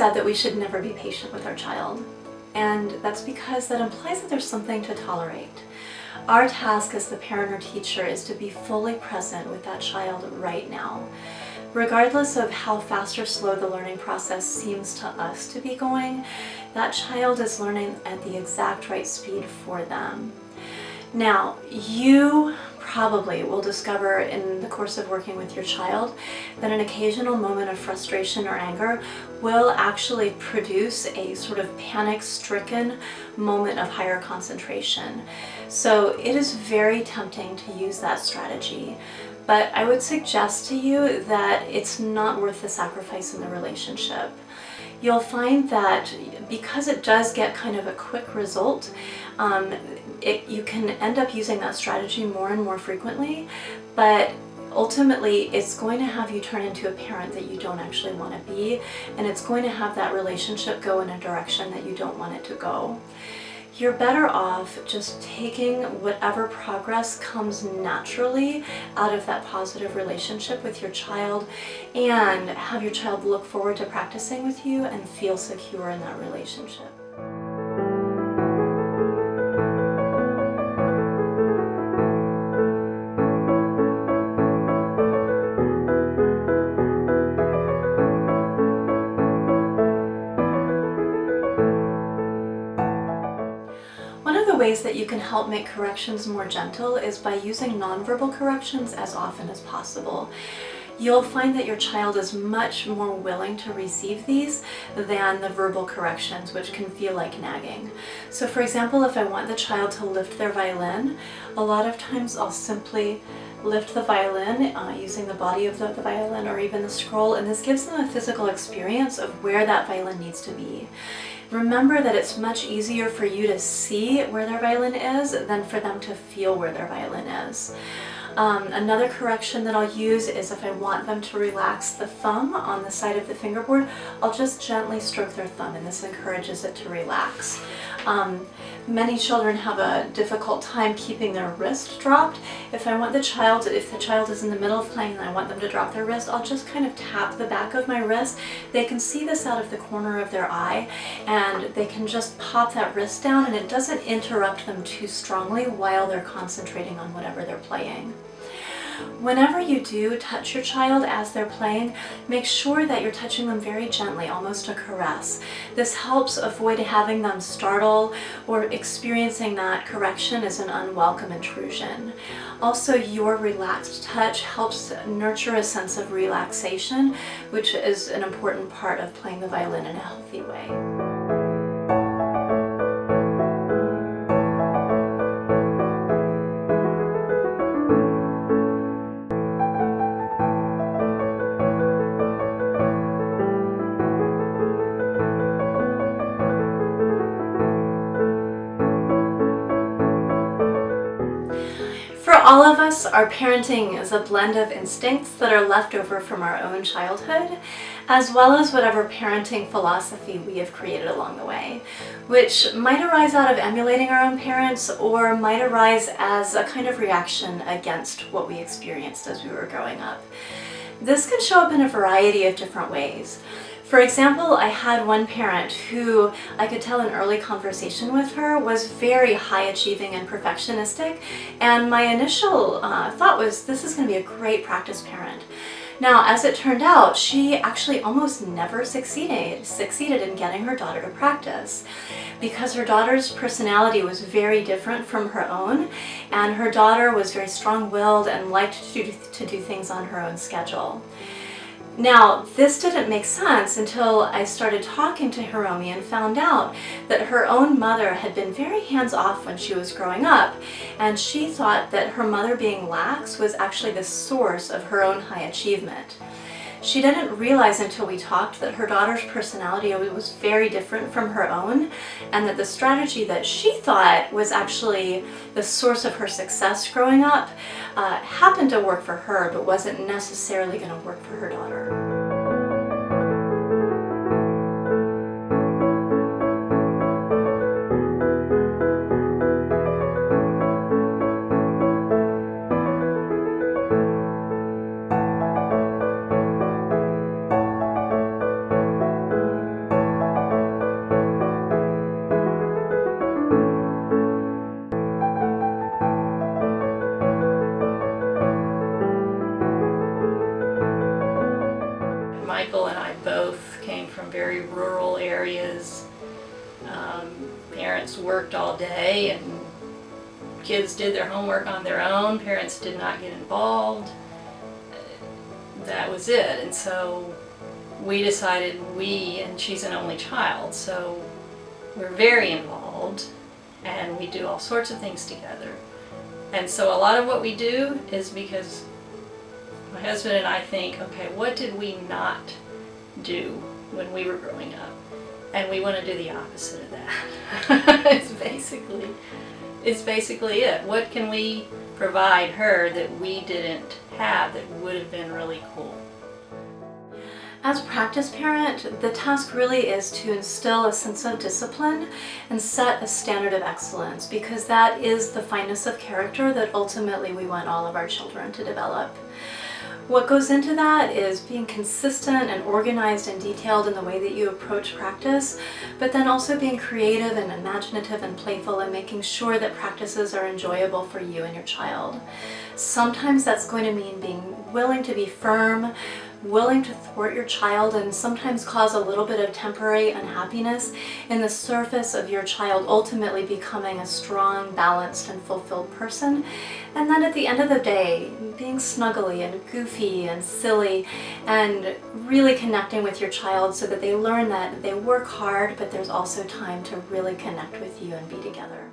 said that we should never be patient with our child, and that's because that implies that there's something to tolerate. Our task as the parent or teacher is to be fully present with that child right now. Regardless of how fast or slow the learning process seems to us to be going, that child is learning at the exact right speed for them. Now, you probably will discover in the course of working with your child that an occasional moment of frustration or anger will actually produce a sort of panic-stricken moment of higher concentration. So it is very tempting to use that strategy, but I would suggest to you that it's not worth the sacrifice in the relationship. You'll find that because it does get kind of a quick result, you can end up using that strategy more and more frequently, but ultimately it's going to have you turn into a parent that you don't actually want to be, and it's going to have that relationship go in a direction that you don't want it to go. You're better off just taking whatever progress comes naturally out of that positive relationship with your child, and have your child look forward to practicing with you and feel secure in that relationship. One of the ways that you can help make corrections more gentle is by using nonverbal corrections as often as possible. You'll find that your child is much more willing to receive these than the verbal corrections, which can feel like nagging. So for example, if I want the child to lift their violin, a lot of times I'll simply lift the violin using the body of the violin or even the scroll, and this gives them a physical experience of where that violin needs to be. Remember that it's much easier for you to see where their violin is than for them to feel where their violin is. Another correction that I'll use is if I want them to relax the thumb on the side of the fingerboard, I'll just gently stroke their thumb, and this encourages it to relax. Many children have a difficult time keeping their wrist dropped. If the child is in the middle of playing and I want them to drop their wrist, I'll just kind of tap the back of my wrist. They can see this out of the corner of their eye, and they can just pop that wrist down, and it doesn't interrupt them too strongly while they're concentrating on whatever they're playing. Whenever you do touch your child as they're playing, make sure that you're touching them very gently, almost a caress. This helps avoid having them startle or experiencing that correction as an unwelcome intrusion. Also, your relaxed touch helps nurture a sense of relaxation, which is an important part of playing the violin in a healthy way. For all of us, our parenting is a blend of instincts that are left over from our own childhood, as well as whatever parenting philosophy we have created along the way, which might arise out of emulating our own parents or might arise as a kind of reaction against what we experienced as we were growing up. This can show up in a variety of different ways. For example, I had one parent who I could tell in early conversation with her was very high achieving and perfectionistic, and my initial thought was, this is going to be a great practice parent. Now, as it turned out, she actually almost never succeeded in getting her daughter to practice, because her daughter's personality was very different from her own, and her daughter was very strong-willed and liked to do things on her own schedule. Now, this didn't make sense until I started talking to Hiromi and found out that her own mother had been very hands-off when she was growing up, and she thought that her mother being lax was actually the source of her own high achievement. She didn't realize until we talked that her daughter's personality was very different from her own, and that the strategy that she thought was actually the source of her success growing up happened to work for her, but wasn't necessarily going to work for her daughter. Parents worked all day and kids did their homework on their own. Parents did not get involved. That was it. And so we decided and she's an only child, so we're very involved and we do all sorts of things together. And so a lot of what we do is because my husband and I think, okay, what did we not do when we were growing up? And we want to do the opposite of that. It's basically it. What can we provide her that we didn't have that would have been really cool? As a practice parent, the task really is to instill a sense of discipline and set a standard of excellence, because that is the fineness of character that ultimately we want all of our children to develop. What goes into that is being consistent and organized and detailed in the way that you approach practice, but then also being creative and imaginative and playful and making sure that practices are enjoyable for you and your child. Sometimes that's going to mean being willing to be firm, willing to thwart your child, and sometimes cause a little bit of temporary unhappiness in the surface of your child ultimately becoming a strong, balanced, and fulfilled person. And then at the end of the day, being snuggly and goofy and silly and really connecting with your child so that they learn that they work hard, but there's also time to really connect with you and be together.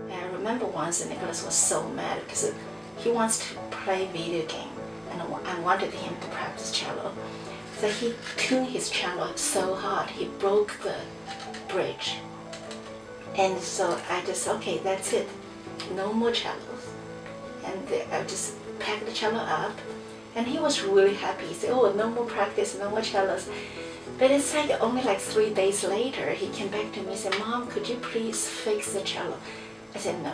I remember once Nicholas was so mad because he wants to play video game. And I wanted him to practice cello. So he tuned his cello so hard, he broke the bridge. And so I just, okay, that's it. No more cellos. And I just packed the cello up. And he was really happy. He said, oh, no more practice, no more cellos. But it's like only like 3 days later, he came back to me and said, Mom, could you please fix the cello? I said, no,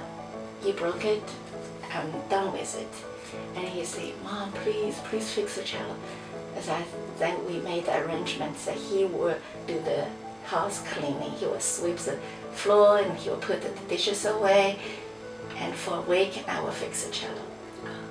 you broke it, I'm done with it. And he said, Mom, please fix the cello. Then we made the arrangements that he would do the house cleaning. He would sweep the floor and he would put the dishes away. And for a week, I would fix the cello.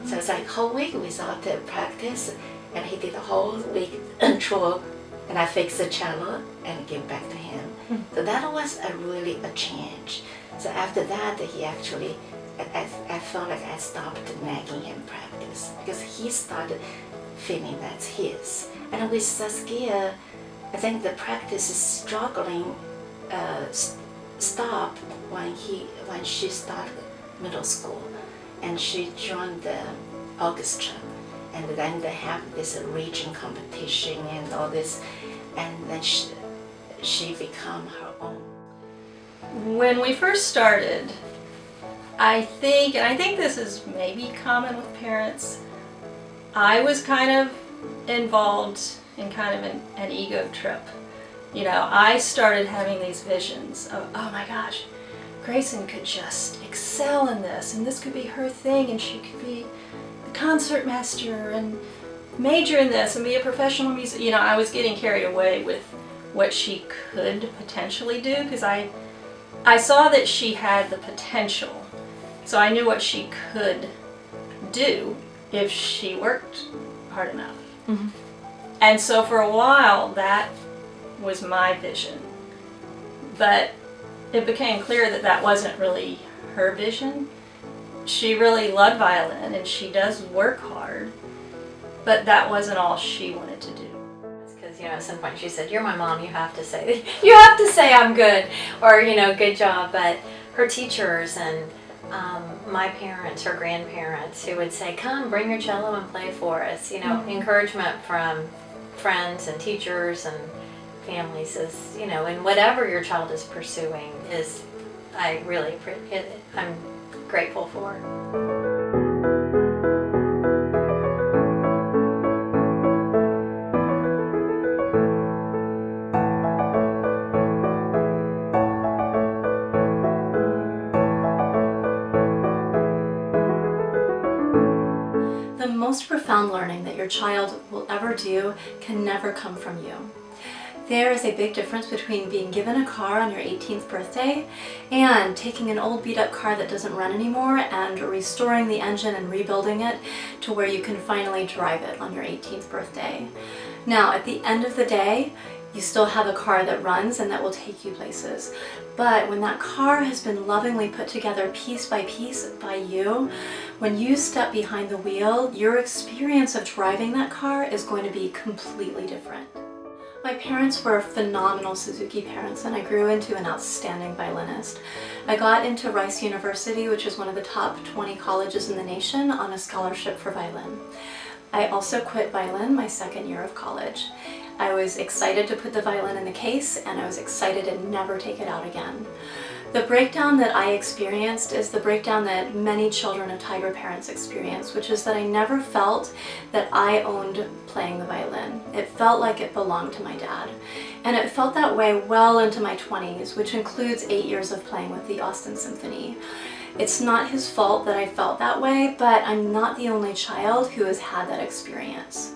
So it's like a whole week without the practice. And he did the whole week chore. And I fixed the cello and gave back to him. So that was really a change. So after that, he actually, I felt like I stopped nagging him practice because he started feeling that's his. And with Saskia, I think the practice is struggling stopped when she started middle school and she joined the orchestra, and then they have this region competition and all this, and then she become her own. When we first started, I think this is maybe common with parents, I was kind of involved in kind of an ego trip. You know, I started having these visions of, oh my gosh, Grayson could just excel in this, and this could be her thing, and she could be the concert master and major in this and be a professional musician. You know, I was getting carried away with what she could potentially do because I saw that she had the potential. So I knew what she could do if she worked hard enough. Mm-hmm. And so for a while, that was my vision. But it became clear that that wasn't really her vision. She really loved violin and she does work hard, but that wasn't all she wanted to do. Because, you know, at some point she said, "You're my mom, you have to say I'm good," or, you know, "good job." But her teachers and my parents, her grandparents, who would say, "Come, bring your cello and play for us," you know, encouragement from friends and teachers and families is, you know, and whatever your child is pursuing is, I'm grateful for. The most profound learning that your child will ever do can never come from you. There is a big difference between being given a car on your 18th birthday and taking an old beat-up car that doesn't run anymore and restoring the engine and rebuilding it to where you can finally drive it on your 18th birthday. Now, at the end of the day, You still have a car that runs and that will take you places. But when that car has been lovingly put together piece by piece by you, when you step behind the wheel, your experience of driving that car is going to be completely different. My parents were phenomenal Suzuki parents, and I grew into an outstanding violinist. I got into Rice University, which is one of the top 20 colleges in the nation, on a scholarship for violin. I also quit violin my second year of college. I was excited to put the violin in the case, and I was excited to never take it out again. The breakdown that I experienced is the breakdown that many children of Tiger parents experience, which is that I never felt that I owned playing the violin. It felt like it belonged to my dad. And it felt that way well into my 20s, which includes 8 years of playing with the Austin Symphony. It's not his fault that I felt that way, but I'm not the only child who has had that experience.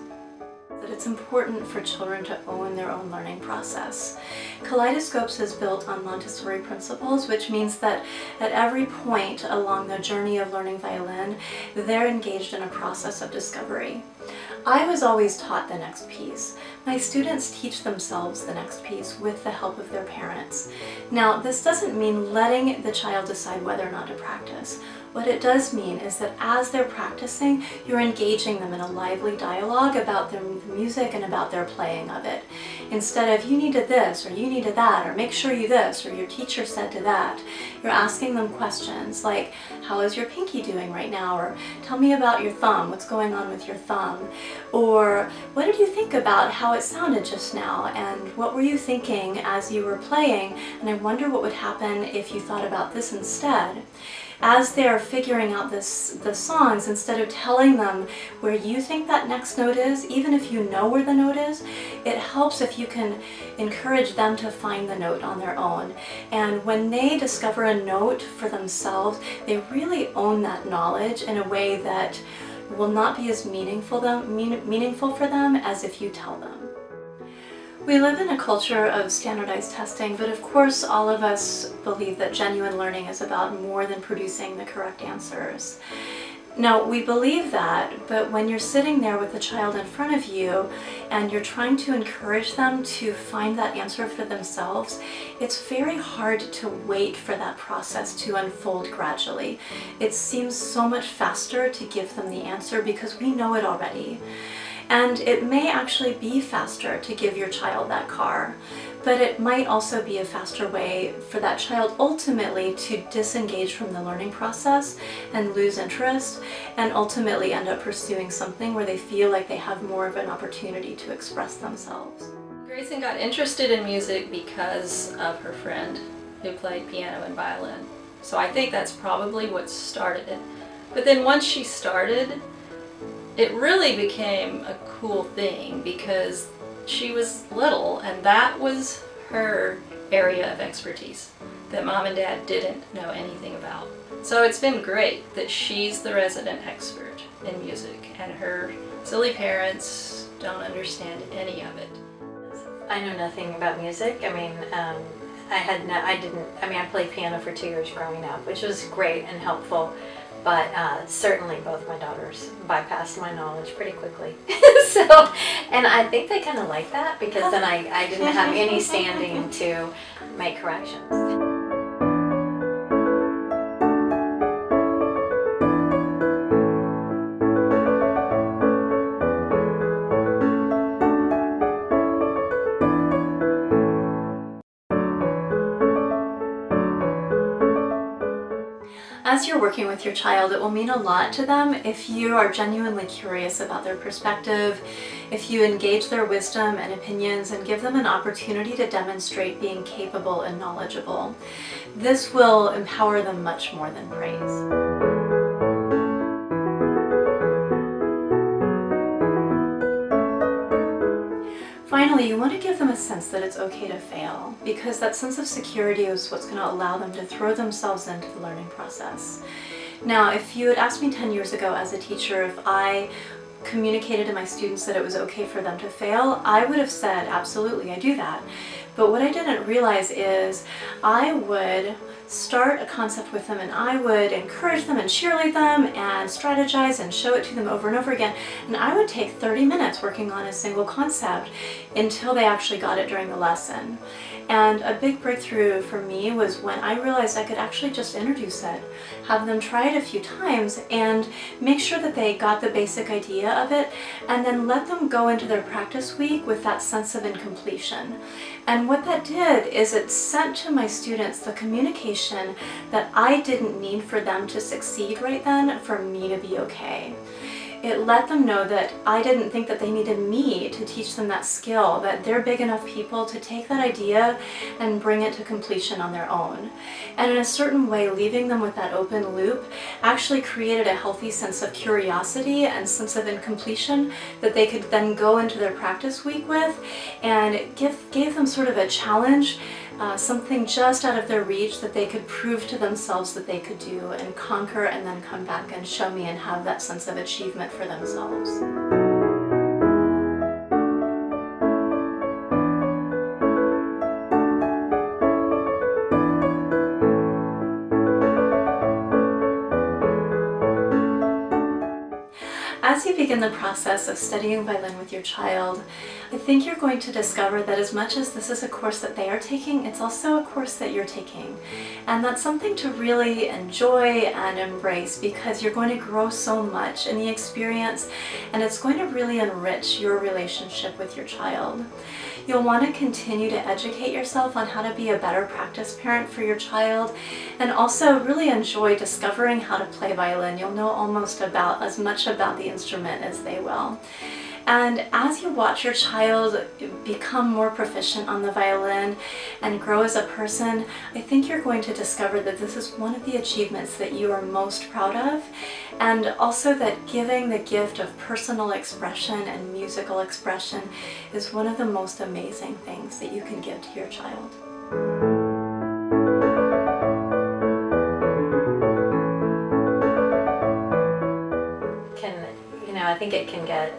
That it's important for children to own their own learning process. Kaleidoscopes is built on Montessori principles, which means that at every point along the journey of learning violin, they're engaged in a process of discovery. I was always taught the next piece. My students teach themselves the next piece with the help of their parents. Now, this doesn't mean letting the child decide whether or not to practice. What it does mean is that as they're practicing, you're engaging them in a lively dialogue about their music and about their playing of it. Instead of, you needed this, or you needed that, or make sure you this, or your teacher said to that, you're asking them questions like, how is your pinky doing right now? Or tell me about your thumb, what's going on with your thumb? Or what did you think about how it sounded just now? And what were you thinking as you were playing? And I wonder what would happen if you thought about this instead. As they're figuring out the songs, instead of telling them where you think that next note is, even if you know where the note is, it helps if you can encourage them to find the note on their own. And when they discover a note for themselves, they really own that knowledge in a way that will not be as meaningful for them as if you tell them. We live in a culture of standardized testing, but of course all of us believe that genuine learning is about more than producing the correct answers. Now, we believe that, but when you're sitting there with the child in front of you and you're trying to encourage them to find that answer for themselves, it's very hard to wait for that process to unfold gradually. It seems so much faster to give them the answer because we know it already. And it may actually be faster to give your child that car, but it might also be a faster way for that child ultimately to disengage from the learning process and lose interest, and ultimately end up pursuing something where they feel like they have more of an opportunity to express themselves. Grayson got interested in music because of her friend who played piano and violin. So I think that's probably what started it. But then once she started, it really became a cool thing because she was little and that was her area of expertise that mom and dad didn't know anything about. So it's been great that she's the resident expert in music and her silly parents don't understand any of it. I know nothing about music. I mean, I played piano for 2 years growing up, which was great and helpful. But certainly both my daughters bypassed my knowledge pretty quickly. And I think they kind of like that because then I didn't have any standing to make corrections. As you're working with your child, it will mean a lot to them if you are genuinely curious about their perspective, if you engage their wisdom and opinions and give them an opportunity to demonstrate being capable and knowledgeable. This will empower them much more than praise. Finally, you want to give them a sense that it's okay to fail, because that sense of security is what's going to allow them to throw themselves into the learning process. Now, if you had asked me 10 years ago as a teacher if I communicated to my students that it was okay for them to fail, I would have said, absolutely, I do that. But what I didn't realize is I would start a concept with them and I would encourage them and cheerlead them and strategize and show it to them over and over again. And I would take 30 minutes working on a single concept until they actually got it during the lesson. And a big breakthrough for me was when I realized I could actually just introduce it, have them try it a few times and make sure that they got the basic idea of it, and then let them go into their practice week with that sense of incompletion. And what that did is it sent to my students the communication that I didn't need for them to succeed right then for me to be okay. It let them know that I didn't think that they needed me to teach them that skill, that they're big enough people to take that idea and bring it to completion on their own. And in a certain way, leaving them with that open loop actually created a healthy sense of curiosity and sense of incompletion that they could then go into their practice week with, and gave them sort of a challenge, something just out of their reach that they could prove to themselves that they could do and conquer, and then come back and show me and have that sense of achievement for themselves. As you begin the process of studying violin with your child, I think you're going to discover that as much as this is a course that they are taking, it's also a course that you're taking. And that's something to really enjoy and embrace, because you're going to grow so much in the experience, and it's going to really enrich your relationship with your child. You'll want to continue to educate yourself on how to be a better practice parent for your child, and also really enjoy discovering how to play violin. You'll know almost as much about the instrument as they will. And as you watch your child become more proficient on the violin and grow as a person, I think you're going to discover that this is one of the achievements that you are most proud of, and also that giving the gift of personal expression and musical expression is one of the most amazing things that you can give to your child. I think it can get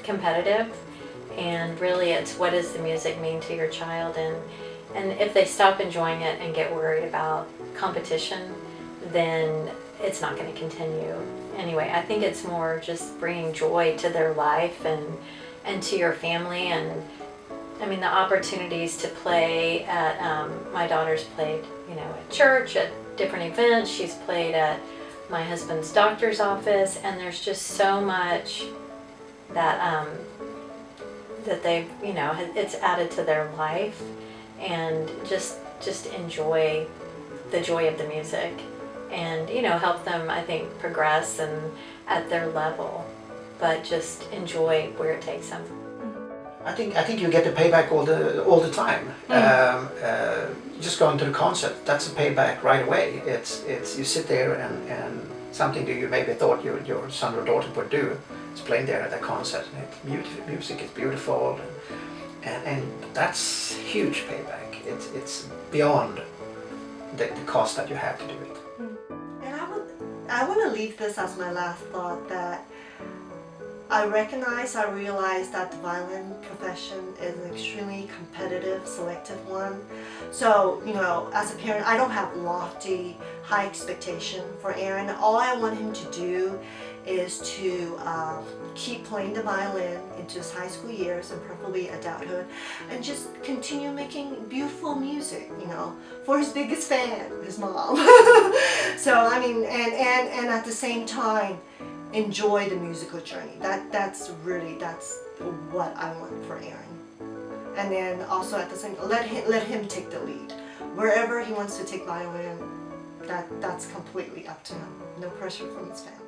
competitive, and really it's what does the music mean to your child, and if they stop enjoying it and get worried about competition, then it's not going to continue. Anyway, I think it's more just bringing joy to their life and to your family. And I mean, the opportunities to play at, my daughter's played, at church, at different events. She's played at my husband's doctor's office, and there's just so much that that they've, it's added to their life, and just enjoy the joy of the music, and help them, I think, progress and at their level, but just enjoy where it takes them. I think you get the payback all the time. Just going to the concert, that's a payback right away. It's you sit there and something that you maybe thought your son or daughter would do is playing there at a concert. Music is beautiful, and that's huge payback. It's beyond the cost that you have to do it. And I want to leave this as my last thought, that I realize that the violin profession is an extremely competitive, selective one. So, as a parent, I don't have lofty, high expectation for Aaron. All I want him to do is to keep playing the violin into his high school years and probably adulthood, and just continue making beautiful music, for his biggest fan, his mom. So, I mean, and at the same time, enjoy the musical journey. That's what I want for Aaron. And then also at the same, let him take the lead. Wherever he wants to take violin, that's completely up to him. No pressure from his family.